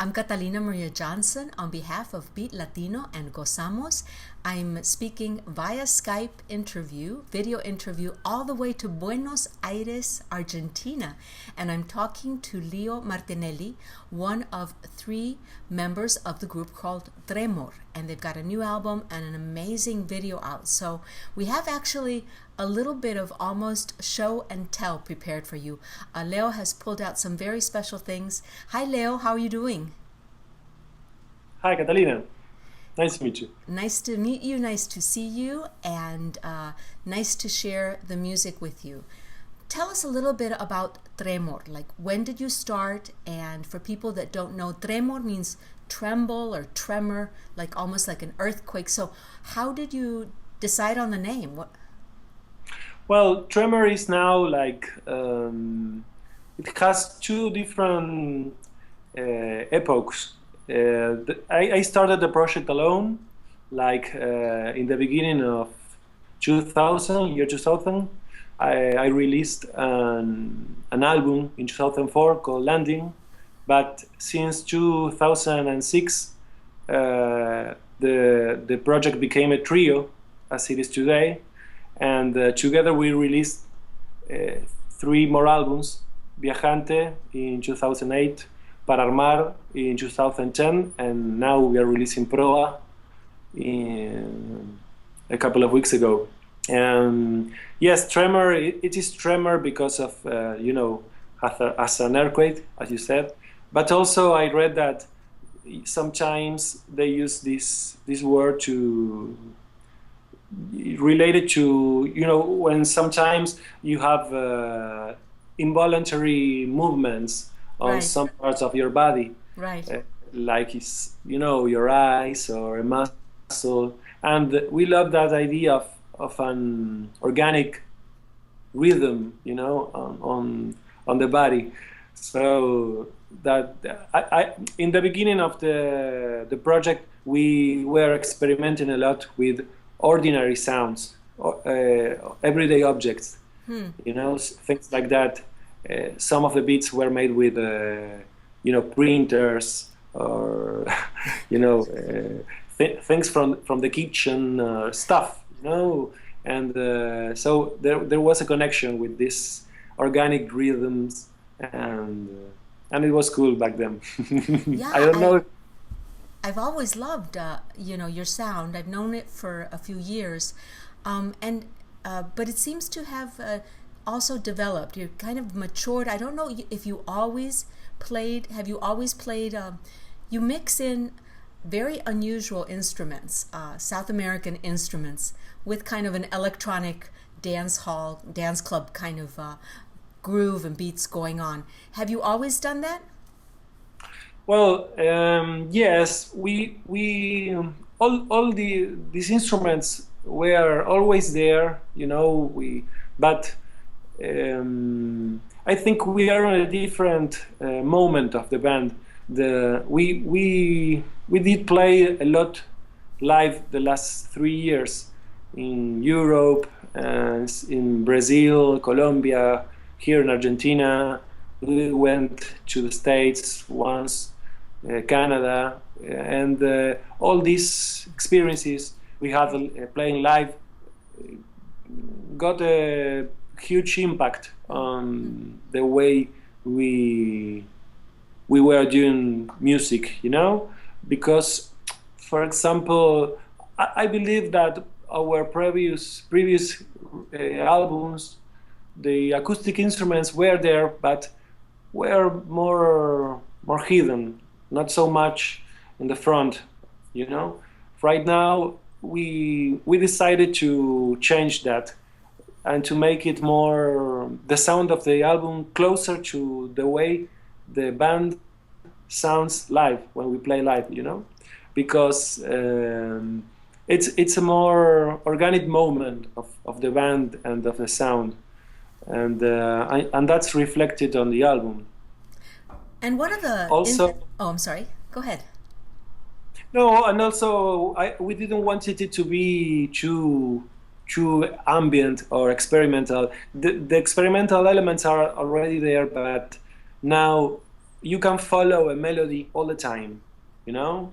I'm Catalina Maria Johnson on behalf of Beat Latino and Gozamos. I'm speaking via Skype interview, video interview, all the way to Buenos Aires, Argentina. And I'm talking to Leo Martinelli, one of 3 members of the group called Tremor. And they've got a new album and an amazing video out. So we have actually a little bit of almost show and tell prepared for you. Leo has pulled out some very special things. Hi, Leo. How are you doing? Hi, Catalina. Nice to meet you. Nice to meet you. Nice to see you. And nice to share the music with you. Tell us a little bit about Tremor. Like, when did you start? And for people that don't know, Tremor means tremble or tremor, like almost like an earthquake. So how did you decide on the name? What? Well, Tremor is now like, it has 2 different epochs. I started the project alone, like in the beginning of 2000, year 2000. I released an album in 2004 called Landing, but since 2006, the project became a trio, as it is today, and together we released 3 more albums: Viajante in 2008, Para Armar in 2010, and now we are releasing Proa in a couple of weeks ago. And yes, Tremor, it is Tremor because of, as an earthquake, as you said. But also I read that sometimes they use this word to related to, when sometimes you have involuntary movements on Right. some parts of your body, Right. like it's, your eyes or a muscle. And we love that idea of an organic rhythm, on the body. So that in the beginning of the project, we were experimenting a lot with ordinary sounds, everyday objects, things like that. Some of the beats were made with, printers or, things from the kitchen, stuff, and so there was a connection with these organic rhythms, and it was cool back then. I Yeah, don't know. I've always loved, your sound. I've known it for a few years, and but it seems to have also developed. You're kind of matured. I don't know if you always played. Have you always played? You mix in very unusual instruments, South American instruments, with kind of an electronic dance club kind of groove and beats going on. Have you always done that? Well, yes, we all these instruments were always there, but I think we are in a different moment of the band. We did play a lot live the last 3 years in Europe, in Brazil, Colombia, here in Argentina. We went to the States once, Canada, and all these experiences we had playing live got a huge impact on the way we were doing music, because, for example, I believe that our previous albums, the acoustic instruments were there, but were more hidden, not so much in the front, Right now, we decided to change that and to make it more the sound of the album closer to the way the band sounds live when we play live, because it's a more organic moment of the band and of the sound, and that's reflected on the album. And one of the Also, oh, I'm sorry. Go ahead. no, and also we didn't want it to be too ambient or experimental. The experimental elements are already there, but now you can follow a melody all the time, you know,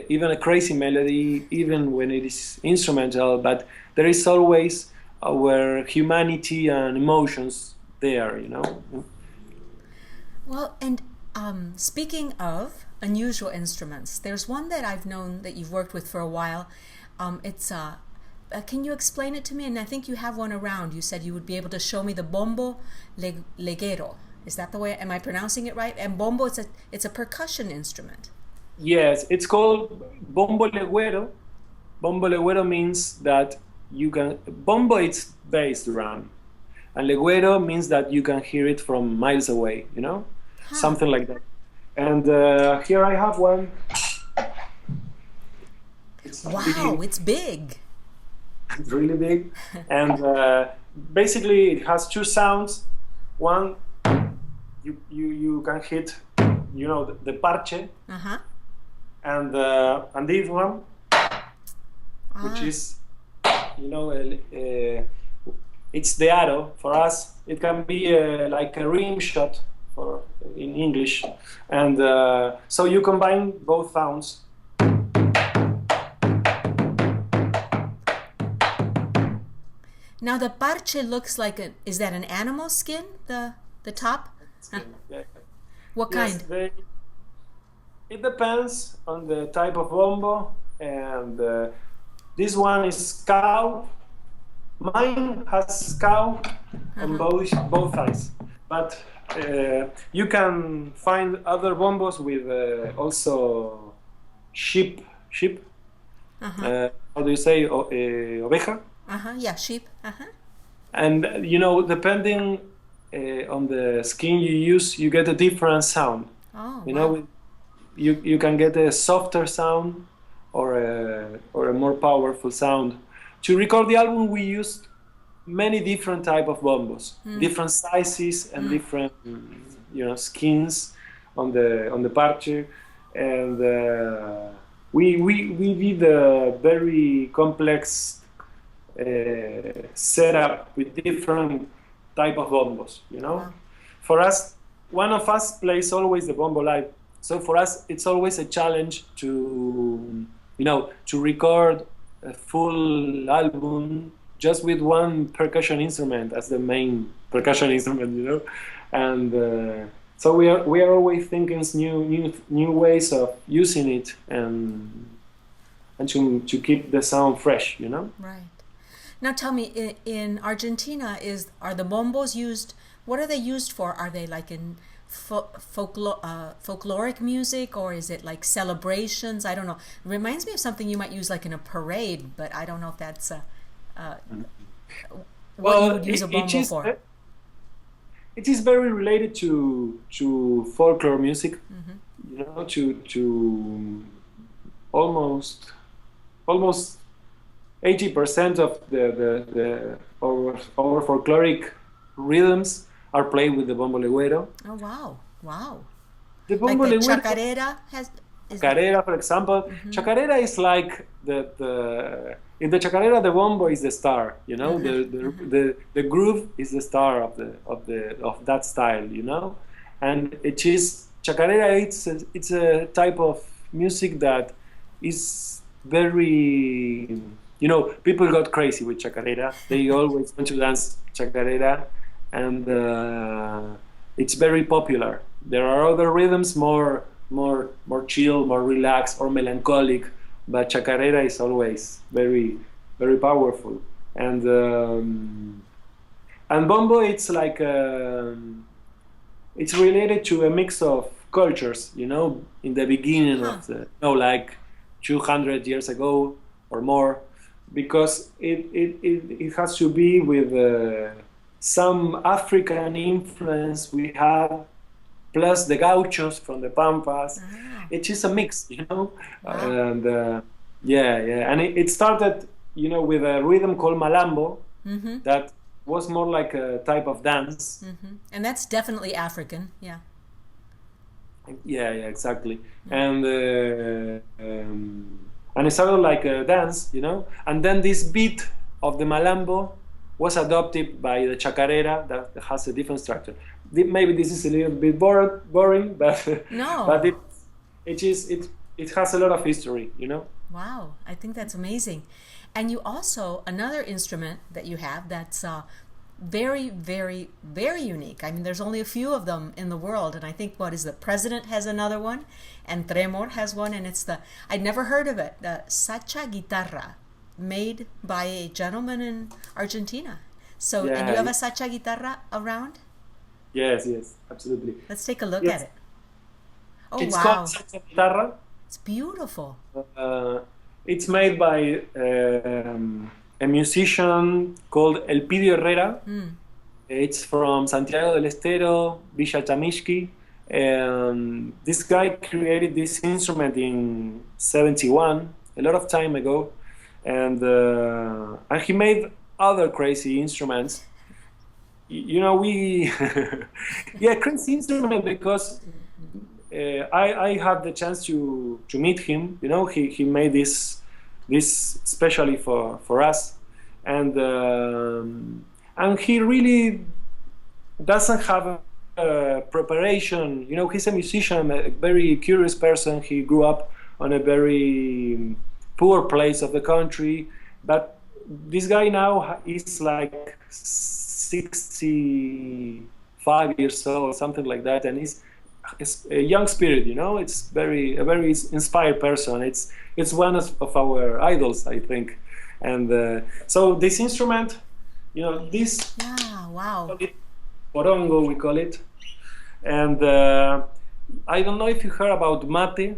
even a crazy melody, even when it is instrumental, but there is always our humanity and emotions there, you know. Well, and speaking of unusual instruments, there's one that I've known that you've worked with for a while. It's can you explain it to me? And I think you have one around. You said you would be able to show me the bombo leguero. Is that the way? Am I pronouncing it right? And bombo, it's a percussion instrument. Yes, it's called bombo legüero. Bombo legüero means that you can. Bombo it's bass drum, and legüero means that you can hear it from miles away. You know, something like that. And here I have one. Wow, it's big. It's really big, and basically it has two sounds. One, you can hit, you know, the parche, and this one, which is, you know, it's the arrow for us. It can be like a rim shot for in English, and so you combine both sounds. Now the parche looks like is that an animal skin? The top? Yeah. What Yes, kind? it depends on the type of bombo, and this one is cow. Mine has cow on both sides, but you can find other bombos with also sheep. How do you say oveja? Yeah, sheep. And you know, depending on the skin you use, you get a different sound. Oh, You wow. know, you can get a softer sound or a more powerful sound. To record the album, we used many different type of bombos, different sizes and different, you know, skins on the parche, and we did a very complex setup with different type of bombos. You know, Wow. for us, one of us plays always the bombo live. So for us, it's always a challenge to, you know, to record a full album just with one percussion instrument as the main percussion instrument, you know, and so we are always thinking new ways of using it and to keep the sound fresh, you know. Right. Now tell me, in Argentina, are the bombos used? What are they used for? Are they like in folkloric music, or is it like celebrations? I don't know. It reminds me of something you might use like in a parade, but I don't know if that's what you would use a bombo for. It is very related to folklore music, you know, to almost 80% of our folkloric rhythms are played with the bombo legüero. Oh wow, wow! The Like bombo the legüero, chacarera is chacarera, for example, chacarera is like the in the chacarera the bombo is the star, you know, the groove is the star of that style, you know, and it is chacarera. It's a type of music that is very, you know, people got crazy with chacarera. They always want to dance chacarera, and it's very popular. There are other rhythms more chill, more relaxed, or melancholic, but chacarera is always very powerful. And bombo, it's like it's related to a mix of cultures. You know, in the beginning of the, you know, like 200 years ago or more, because it has to be with some African influence we have, plus the gauchos from the Pampas. It is a mix, you know. And yeah, and it started, you know, with a rhythm called malambo that was more like a type of dance. and that's definitely African. Yeah. Yeah, exactly. And it started like a dance, you know. And then this beat of the malambo was adopted by the chacarera that has a different structure. maybe this is a little bit boring, but but No. it has a lot of history, you know. Wow, I think that's amazing. And you also, another instrument that you have that's very, very, very unique. I mean, there's only a few of them in the world, and I think what is the president has another one, and Tremor has one, and it's I'd never heard of it, the Sacha guitarra, made by a gentleman in Argentina. So, and you Yeah, have a Sacha guitarra around? yes, absolutely. Let's take a look at Yes, it. Oh, it's called wow, salsa guitarra. it's beautiful. Uh, it's made by a musician called Elpidio Herrera. Mm. It's from Santiago del Estero, Villa Chamishki. And this guy created this instrument in 71, a lot of time ago. And he made other crazy instruments. You know, we, yeah, crazy instrument because I had the chance to meet him. You know, he made this especially for us, and he really doesn't have preparation. You know, he's a musician, a very curious person. He grew up on a very poor place of the country, but this guy now is like 65 years old, something like that, and it's a young spirit. You know, it's a very inspired person. It's one of our idols, I think, and so this instrument, you know, this Yeah, wow. Morongo, we call it. And I don't know if you heard about mate.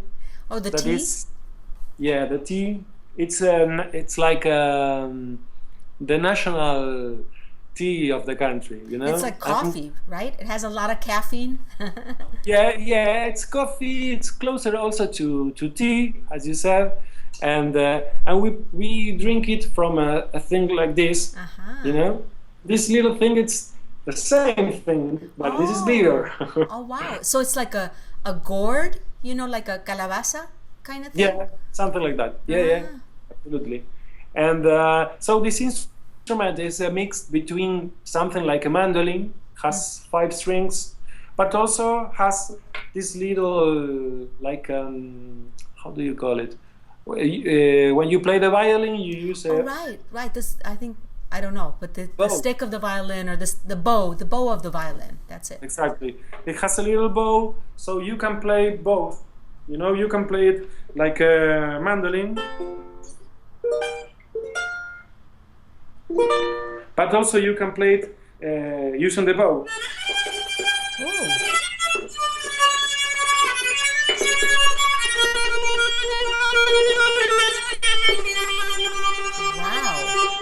Oh, the That tea? is, yeah, the tea. It's like the national tea of the country, you It's know? like coffee, right? It has a lot of caffeine. Yeah, it's coffee. It's closer also to tea, as you said, and we drink it from a thing like this, you Uh-huh. know. This little thing, it's the same thing, but this is bigger. Oh, oh wow. So it's like a gourd, like a calabaza kind of thing? Yeah, something like that. Yeah, Ah. absolutely. And so this instrument is a mix between something like a mandolin, has 5 strings, but also has this little, like, how do you call it? When you play the violin, you use Oh, a right, right. This, I think, I don't know, but the bow. stick of the violin or the bow of the violin. That's it. Exactly. It has a little bow, so you can play both. You know, you can play it like a mandolin, but also you can play it using the bow. Oh, wow.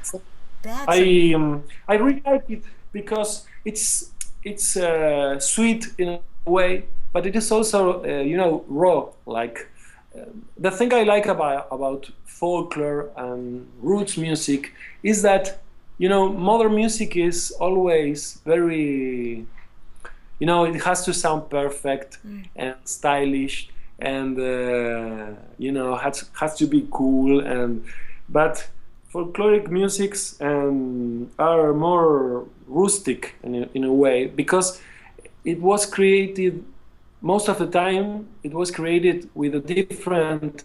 So That's amazing. I really like it because it's sweet in a way, but it is also raw. Like the thing I like about folklore and roots music is that modern music is always very, it has to sound perfect and stylish, and has to be cool, but folkloric musics are more rustic in a way, because it was created, most of the time it was created with a different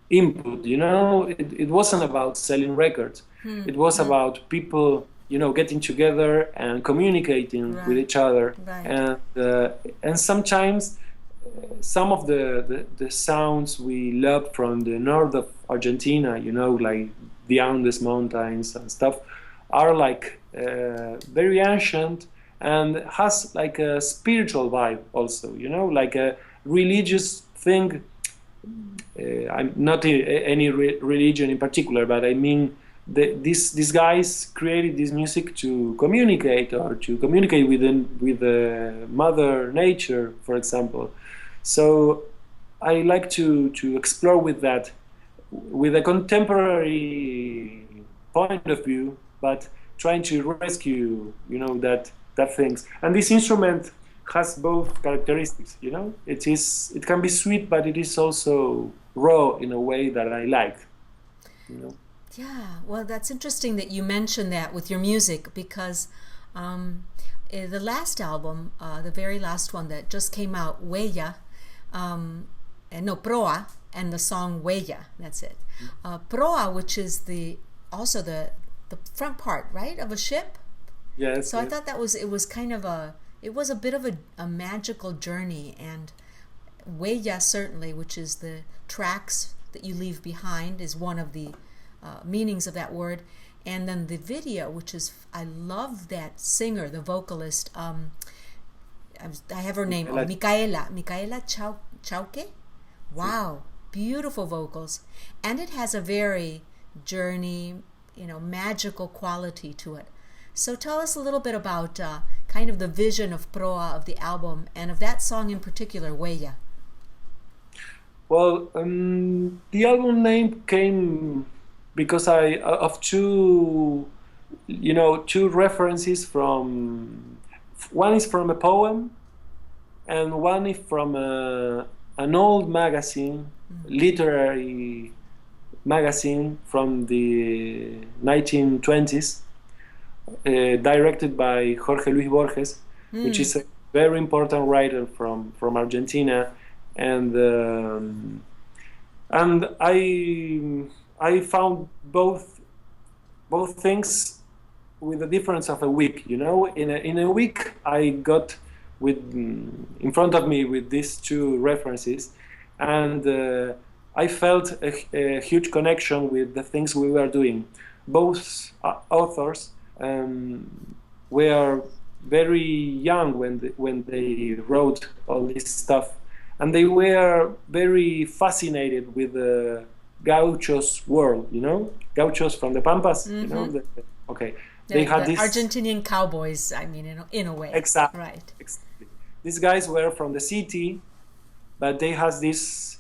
input. It wasn't about selling records. It was about people getting together and communicating with Right, each other, right. and sometimes some of the sounds we love from the north of Argentina, like the Andes Mountains and stuff, are like very ancient and has like a spiritual vibe also, like a religious thing. I'm not any religion in particular, but I mean these guys created this music to communicate, or to communicate with the mother nature, for example. So I like to explore with that, with a contemporary point of view, but trying to rescue, that things. And this instrument has both characteristics. It can be sweet, but it is also raw in a way that I like. You know. Yeah, well, that's interesting that you mentioned that with your music, because The last album, the very last one that just came out, Huella, Proa, and the song Huella, that's it. Proa, which is also the front part, right, of a ship? Yes. So I thought it was a bit of a magical journey, and Huella certainly, which is the tracks that you leave behind, is one of the meanings of that word. And then the video, which is, I love that singer, the vocalist, I have her name, Micaela Chauque. Wow, beautiful vocals. And it has a very journey, magical quality to it. So tell us a little bit about kind of the vision of Proa, of the album, and of that song in particular, Huella. Well, the album name came because of two references from, one is from a poem and one is from an old magazine, literary magazine from the 1920s, directed by Jorge Luis Borges, which is a very important writer from Argentina, and I found both things with a difference of a week. In a week I got in front of me with these two references, and I felt a huge connection with the things we were doing. Both authors were very young when they wrote all this stuff, and they were very fascinated with the Gauchos world, Gauchos from the Pampas, okay. They had the this Argentinian cowboys, I mean, in a way. Exactly. Right. Exactly. These guys were from the city, but they had this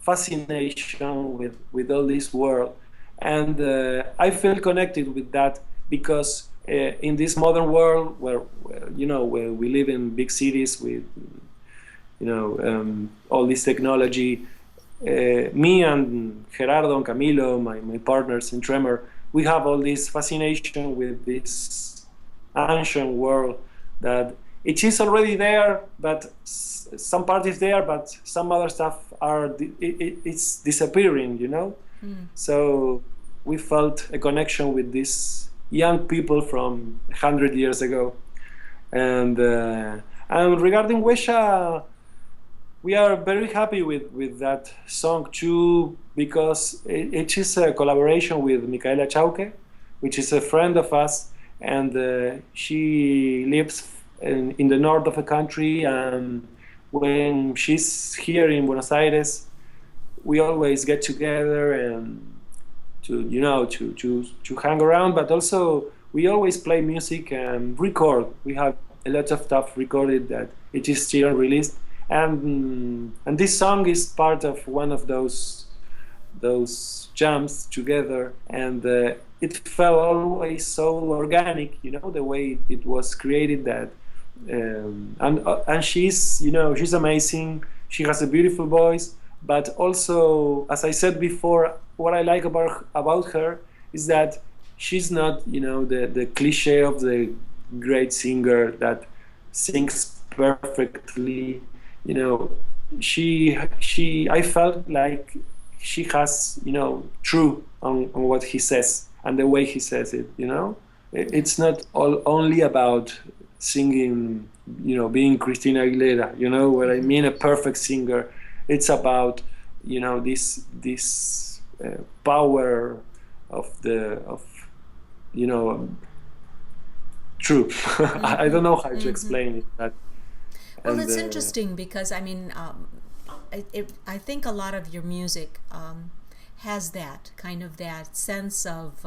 fascination with all this world, and I feel connected with that because in this modern world where we live in big cities with all this technology, me and Gerardo and Camilo, my partners in Tremor, we have all this fascination with this ancient world that it is already there, but some part is there, but some other stuff it's disappearing, So we felt a connection with these young people from 100 years ago, and regarding Huella, we are very happy with that song too, because it is a collaboration with Micaela Chauque, which is a friend of us, and she lives in the north of the country, and when she's here in Buenos Aires, we always get together and to hang around, but also we always play music and record. We have a lot of stuff recorded that it is still unreleased. And this song is part of one of those jams together, and it felt always so organic, the way it was created. That and she's she's amazing. She has a beautiful voice, but also, as I said before, what I like about her is that she's not the cliche of the great singer that sings perfectly. I felt like she has, true on what he says and the way he says it, It's not only about singing, being Christina Aguilera, what I mean, a perfect singer. It's about, this power of true. I don't know how to explain it, but. Well, it's interesting because I mean, I think a lot of your music has that kind of that sense of,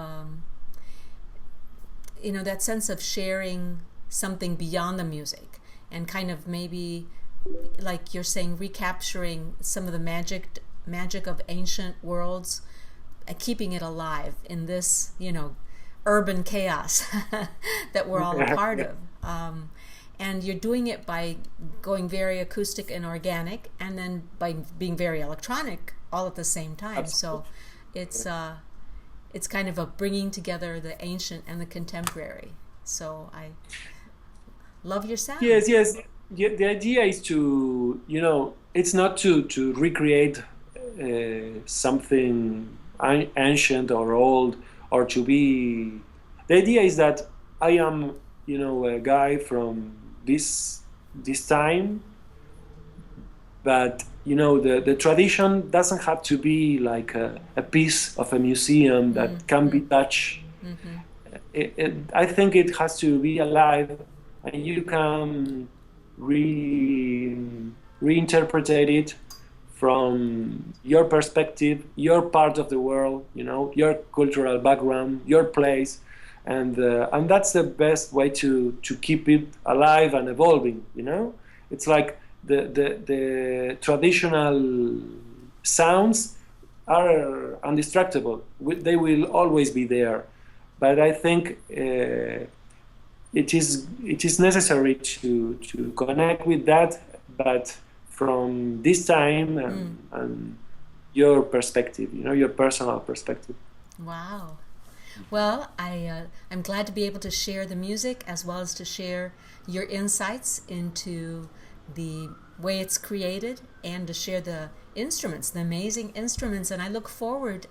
that sense of sharing something beyond the music, and kind of maybe, like you're saying, recapturing some of the magic of ancient worlds, and keeping it alive in this, urban chaos that we're all a part of. And you're doing it by going very acoustic and organic, and then by being very electronic all at the same time. Absolutely. So it's kind of a bringing together the ancient and the contemporary. So love your sound. Yes, yes. The idea is to, it's not to recreate something ancient or old, or to be. The idea is that I am, a guy from this time, but the tradition doesn't have to be like a piece of a museum that can be touched. I think it has to be alive, and you can re reinterpret it from your perspective, your part of the world, your cultural background, your place, and that's the best way to keep it alive and evolving. It's like the traditional sounds are undistractable. They will always be there, but I think it is necessary to connect with that, but from this time and your perspective, your personal perspective. Wow. Well, I'm glad to be able to share the music as well as to share your insights into the way it's created and to share the instruments, the amazing instruments. And I look forward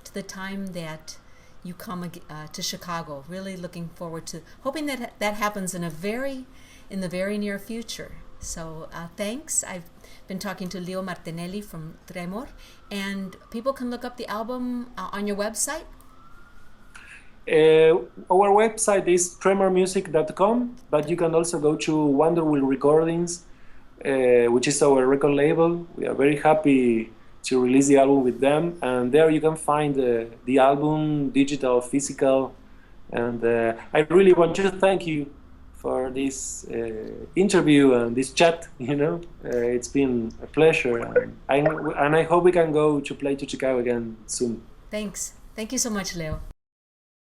to the time that you come to Chicago. Really looking forward to hoping that that happens in the very near future. So thanks. I've been talking to Leo Martinelli from Tremor, and people can look up the album on your website. Our website is tremormusic.com, but you can also go to Wonderwheel Recordings, which is our record label. We are very happy to release the album with them, and there you can find the album, digital, physical, and I really want to thank you for this interview and this chat. It's been a pleasure, and I hope we can go to play to Chicago again soon. Thanks. Thank you so much, Leo.